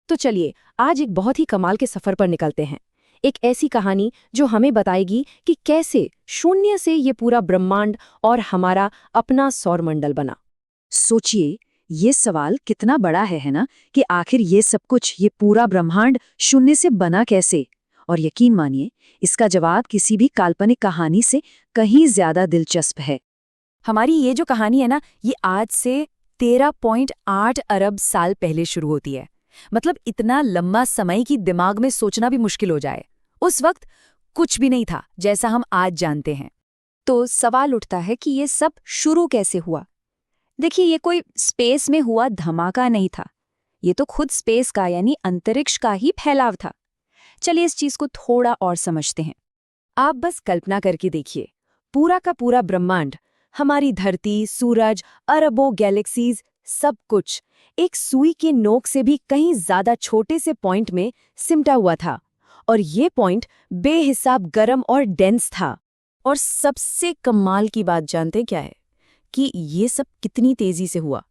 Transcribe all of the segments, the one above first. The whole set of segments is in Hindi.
तो चलिए आज एक बहुत ही कमाल के सफर पर निकलते हैं। एक ऐसी कहानी जो हमें बताएगी कि कैसे शून्य से ये पूरा ब्रह्मांड और हमारा अपना सौरमंडल बना। सोचिए, ये सवाल कितना बड़ा है ना, कि आखिर ये सब कुछ, ये पूरा ब्रह्मांड शून्य से बना कैसे। और यकीन मानिए, इसका जवाब किसी भी काल्पनिक कहानी से कहीं ज्यादा दिलचस्प है। हमारी ये जो कहानी है ना, ये आज से 13.8 अरब साल पहले शुरू होती है। मतलब इतना लंबा समय कि दिमाग में सोचना भी मुश्किल हो जाए। उस वक्त कुछ भी नहीं था जैसा हम आज जानते हैं। तो सवाल उठता है कि ये सब शुरू कैसे हुआ। देखिए, ये कोई स्पेस में हुआ धमाका नहीं था। ये तो खुद स्पेस का यानी अंतरिक्ष का ही फैलाव था। चलिए इस चीज को थोड़ा और समझते हैं। आप बस कल्पना करके देखिए, पूरा का पूरा ब्रह्मांड, हमारी धरती, सूरज, अरबों गैलेक्सीज, सब कुछ एक सुई के नोक से भी कहीं ज्यादा छोटे से पॉइंट में सिमटा हुआ था। और ये पॉइंट बेहिसाब गर्म और डेंस था। और सबसे कमाल की बात जानते क्या है? कि ये सब कितनी तेजी से हुआ।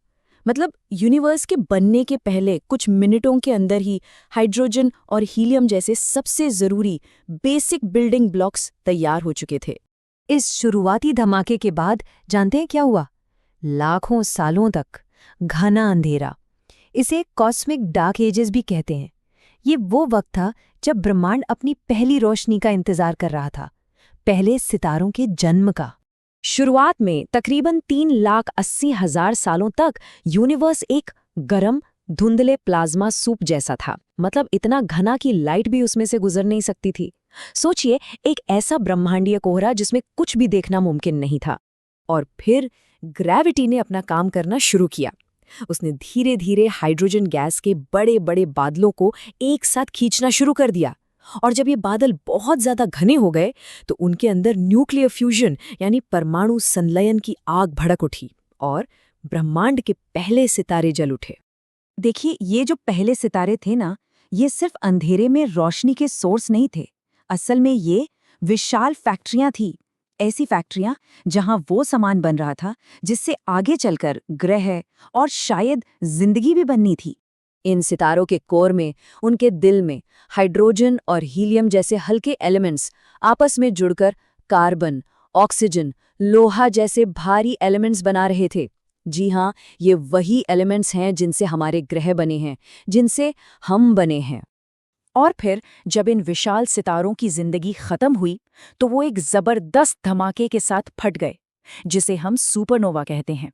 मतलब यूनिवर्स के बनने के पहले कुछ मिनटों के अंदर ही हाइड्रोजन और हीलियम जैसे सबसे जरूरी बेसिक बिल्डिंग ब्लॉक्स तैयार हो चुके थे। इस शुरुआती धमाके के बाद जानते हैं क्या हुआ? लाखों सालों तक घना अंधेरा। इसे कॉस्मिक डार्क एजेस भी कहते हैं। ये वो वक्त था जब ब्रह्मांड अपनी पहली रोशनी का इंतजार कर रहा था, पहले सितारों के जन्म का। शुरुआत में तकरीबन 3,80,000 सालों तक यूनिवर्स एक गरम धुंधले प्लाज्मा सूप जैसा था। मतलब इतना घना कि लाइट भी उसमें से गुजर नहीं सकती थी। सोचिए, एक ऐसा ब्रह्मांडीय कोहरा जिसमें कुछ भी देखना मुमकिन नहीं था। और फिर ग्रेविटी ने अपना काम करना शुरू किया। उसने धीरे धीरे हाइड्रोजन गैस के बड़े बड़े बादलों को एक साथ खींचना शुरू कर दिया। और जब ये बादल बहुत ज्यादा घने हो गए तो उनके अंदर न्यूक्लियर फ्यूजन यानी परमाणु संलयन की आग भड़क उठी और ब्रह्मांड के पहले सितारे जल उठे। देखिए, ये जो पहले सितारे थे ना, ये सिर्फ अंधेरे में रोशनी के सोर्स नहीं थे। असल में ये विशाल फैक्ट्रियां थी। ऐसी फैक्ट्रियां जहां वो सामान बन रहा था जिससे आगे चलकर ग्रह और शायद जिंदगी भी बननी थी। इन सितारों के कोर में, उनके दिल में हाइड्रोजन और हीलियम जैसे हल्के एलिमेंट्स आपस में जुड़कर कार्बन, ऑक्सीजन, लोहा जैसे भारी एलिमेंट्स बना रहे थे। जी हाँ, ये वही एलिमेंट्स हैं जिनसे हमारे ग्रह बने हैं, जिनसे हम बने हैं। और फिर जब इन विशाल सितारों की जिंदगी खत्म हुई तो वो एक जबरदस्त धमाके के साथ फट गए, जिसे हम सुपरनोवा कहते हैं।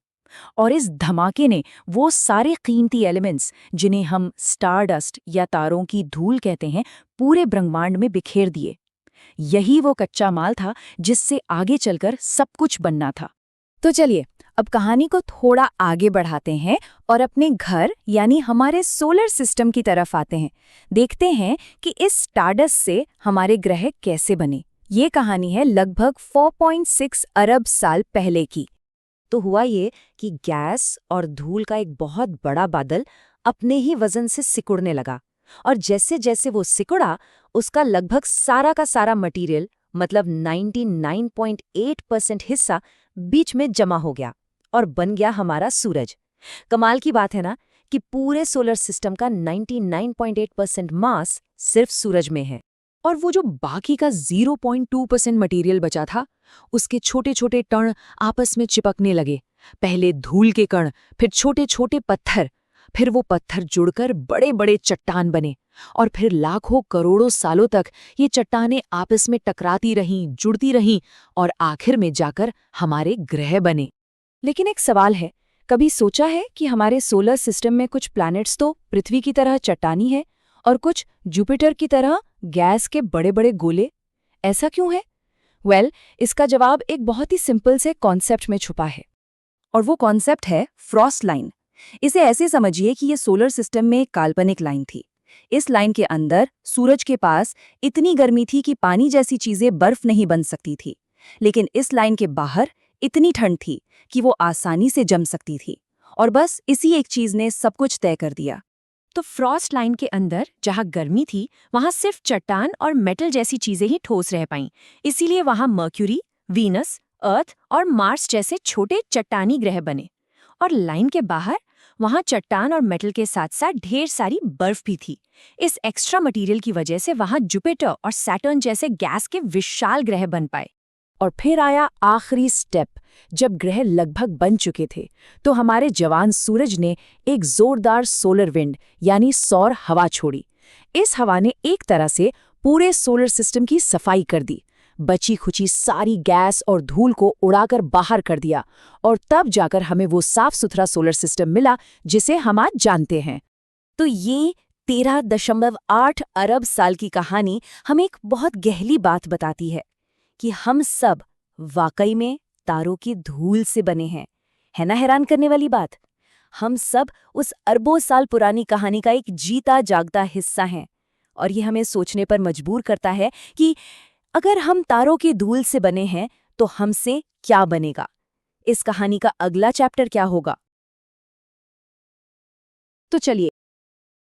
और इस धमाके ने वो सारे कीमती एलिमेंट्स जिन्हें हम स्टारडस्ट या तारों की धूल कहते हैं, पूरे ब्रह्मांड में बिखेर दिए। यही वो कच्चा माल था जिससे आगे चलकर सब कुछ बनना था। तो चलिए अब कहानी को थोड़ा आगे बढ़ाते हैं और अपने घर यानी हमारे सोलर सिस्टम की तरफ आते हैं। देखते हैं कि इस स्टारडस्ट से हमारे ग्रह कैसे बने। ये कहानी है लगभग 4.6 अरब साल पहले की। तो हुआ ये कि गैस और धूल का एक बहुत बड़ा बादल अपने ही वजन से सिकुड़ने लगा। और जैसे जैसे वो सिकुड़ा, उसका लगभग सारा का सारा मटेरियल, मतलब 99.8% हिस्सा बीच में जमा हो गया और बन गया हमारा सूरज। कमाल की बात है ना कि पूरे सोलर सिस्टम का 99.8% मास सिर्फ सूरज में है। और वो जो बाकी का 0.2% मटेरियल बचा था, उसके छोटे छोटे कण आपस में चिपकने लगे। पहले धूल के कण, फिर छोटे छोटे पत्थर, फिर वो पत्थर जुड़कर बड़े बड़े चट्टान बने। और फिर लाखों करोड़ों सालों तक ये चट्टानें आपस में टकराती रहीं, जुड़ती रहीं और आखिर में जाकर हमारे ग्रह बने। लेकिन एक सवाल है, कभी सोचा है कि हमारे सोलर सिस्टम में कुछ प्लैनेट्स तो पृथ्वी की तरह चट्टानी है और कुछ जुपिटर की तरह गैस के बड़े बड़े गोले? ऐसा क्यों है? इसका जवाब एक बहुत ही सिंपल से कॉन्सेप्ट में छुपा है। और वो कॉन्सेप्ट है फ्रॉस्ट लाइन। इसे ऐसे समझिए कि ये सोलर सिस्टम में एक काल्पनिक लाइन थी। इस लाइन के अंदर सूरज के पास इतनी गर्मी थी कि पानी जैसी चीजें बर्फ नहीं बन सकती थी। लेकिन इस लाइन के बाहर इतनी ठंड थी कि वो आसानी से जम सकती थी। और बस इसी एक चीज ने सब कुछ तय कर दिया। तो फ्रॉस्ट लाइन के अंदर जहां गर्मी थी, वहां सिर्फ चट्टान और मेटल जैसी चीजें ही ठोस रह पाईं। इसीलिए वहां मर्क्यूरी, वीनस, अर्थ और मार्स जैसे छोटे चट्टानी ग्रह बने। और लाइन के बाहर वहां चट्टान और मेटल के साथ साथ ढेर सारी बर्फ भी थी। इस एक्स्ट्रा मटेरियल की वजह से वहां जुपिटर और सैटर्न जैसे गैस के विशाल ग्रह बन पाए। और फिर आया आखिरी स्टेप। जब ग्रह लगभग बन चुके थे तो हमारे जवान सूरज ने एक जोरदार सोलर विंड यानी सौर हवा छोड़ी। इस हवा ने एक तरह से पूरे सोलर सिस्टम की सफाई कर दी, बची खुची सारी गैस और धूल को उड़ाकर बाहर कर दिया, और तब जाकर हमें वो साफ सुथरा सोलर सिस्टम मिला जिसे हम आज जानते हैं। तो ये 13.8 अरब साल की कहानी हमें एक बहुत गहरी बात बताती है कि हम सब वाकई में तारों की धूल से बने हैं। है ना हैरान करने वाली बात? हम सब उस अरबों साल पुरानी कहानी का एक जीता जागता हिस्सा हैं। और ये हमें सोचने पर मजबूर करता है कि अगर हम तारों की धूल से बने हैं तो हमसे क्या बनेगा? इस कहानी का अगला चैप्टर क्या होगा? तो चलिए